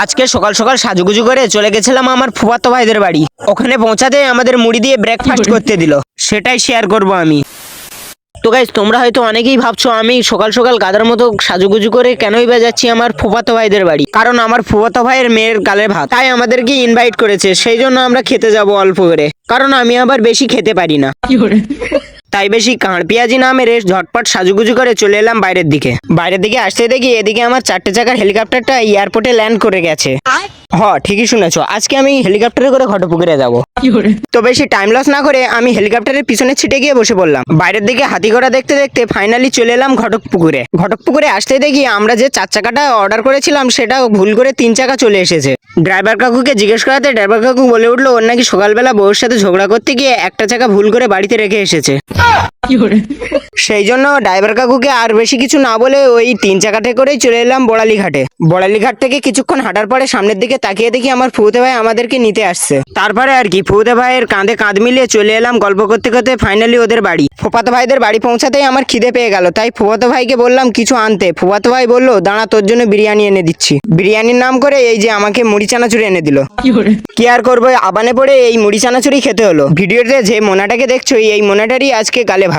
আজকে সকাল সকাল সাজুগুজু করে চলে গেছিলাম আমার ফুফাতো ভাইদের বাড়ি। ওখানে পৌঁছাতে আমাদের মুড়ি দিয়ে ব্রেকফাস্ট করতে দিল, সেটাই শেয়ার করব আমি। তো গাইস, তোমরা হয়তো অনেকেই ভাবছো আমি সকাল সকাল গাধার মতো সাজুগুজু করে কেনই বা যাচ্ছি আমার ফুফাতো ভাইদের বাড়ি। কারণ আমার ফুফাতো ভাইয়ের মেয়ের গালে ভাত, তাই আমাদেরকে ইনভাইট করেছে, সেই জন্য আমরা খেতে যাব অল্প করে। কারণ আমি আবার বেশি খেতে পারি না, তাই বেশি কাঁড় পেঁয়াজি না মেরে ঝটপট সাজুগুজু করে চলে এলাম বাইরের দিকে। বাইরের দিকে আসতে দেখি এদিকে আমার 4টে চাকার হেলিকপ্টারটা এয়ারপোর্টে ল্যান্ড করে গেছে। ঠিকই শুনেছো, আজকে আমি হেলিকপ্টারে করে ঘটপুকুরে যাব। তো বেশি টাইম লস না করে আমি হেলিকপ্টারের পিছনে ছিটে গিয়ে বসে পড়লাম। বাইরের দিকে হাতি ঘোড়া দেখতে দেখতে ফাইনালি চলে এলাম ঘটকপুকুরে। ঘটকপুকুরে আসতে দেখি আমরা যে 4 চাকাটা অর্ডার করেছিলাম সেটা ভুল করে 3 চাকা চলে এসেছে। ড্রাইভার কাকুকে জিজ্ঞেস করাতে ড্রাইভার কাকু বলে উঠলো ওর নাকি সকালবেলা বউর সাথে ঝগড়া করতে গিয়ে একটা চাকা ভুল করে বাড়িতে রেখে এসেছে। সেই জন্য ড্রাইভার কাকুকে আর বেশি কিছু না বলে ওই 3 চাকাতে করেই চলে এলাম বড়ালি ঘাটে। বড়ালি ঘাট থেকে কিছুক্ষণ হাঁটার পরে সামনের দিকে তাকিয়ে দেখি আমার ফুফুতো ভাই আমাদেরকে নিতে আসছে। তারপরে আর কি ফুফুতো ভাইয়ের কাঁধে কাঁধ মিলিয়ে চলে এলাম গল্প করতে করতে ফাইনালি ওদের বাড়ি। ফুফাতো ভাইদের বাড়ি পৌঁছাতেই আমার খিদে পেয়ে গেল, তাই ফুফাতো ভাইকে বললাম কিছু আনতে। ফুফাতো ভাই বললো দাঁড়া, তোর জন্য বিরিয়ানি এনে দিচ্ছি। বিরিয়ানির নাম করে এই যে আমাকে মুড়ি চানাচুরি এনে দিল। কি আর করবো, আবানে পড়ে এই মুড়ি চানাচুরি খেতে হলো। ভিডিওতে যে মোনাটাকে দেখছো এই মোনাটারই আজকে গালে ভাত।